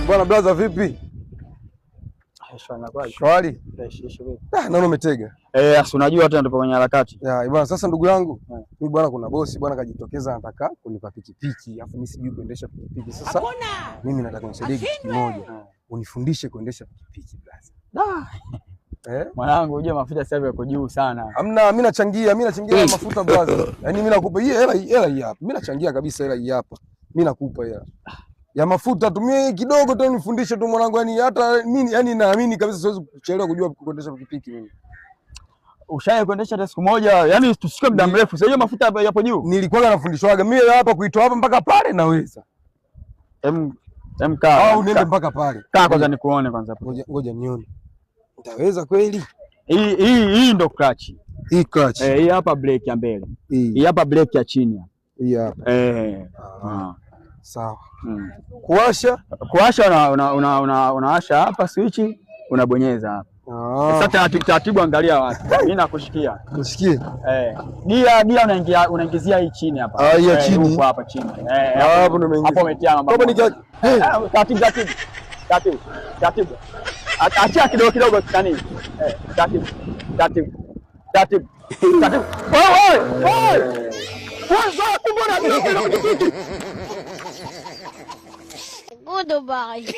Bwana blaza vipi? Shwari. Naona umetega. Si unajua tena ndipo kwenye harakati. Bwana sasa ndugu yangu, mimi bwana kuna bosi bwana kajitokeza anataka kunipa pikipiki, alafu mimi sijui kuendesha pikipiki. Sasa mimi nataka unisaidie kitu kimoja. Unifundishe kuendesha pikipiki blaza. Mwanangu unajua mafuta sasa hivi yako juu sana. Hamna, mimi nachangia mafuta blaza. Yaani mimi nakupa hii hela hii hapa. Mimi nachangia kabisa hela hii hapa. Mimi nakupa hela ya mafuta, tumie kidogo tu nifundishe tu mwanangu, yani hata mimi yani naamini kabisa siwezi kuchelewa kujua kuendesha pikipiki mimi. Ushaye kuendesha hata siku moja, yani tusike muda mrefu. Sasa hiyo mafuta yapo juu. Nilikuwa nafundishwaga mimi hapa kuitoa hapa mpaka pale naweza. Kaa. Au niende mpaka pale. Kaa kwanza nikuone kwanza. Ngoja nione. Utaweza kweli? Hii ndo clutch. Hii clutch. Hii hapa brake ya mbele. Hii hapa brake ya chini. Hii hapa. Sawa. Kuwasha unawasha hapa switch, unabonyeza hapa. Sasa taratibu angalia wapi. Mimi nakushikia. Kushikie. Gia unaingizia hii chini hapa. Hii chini. Huko hapa chini. Hapo nimeingiza. Hapo umetia mambo. Taratibu. Achia kidogo kani. Taratibu. Goodbye.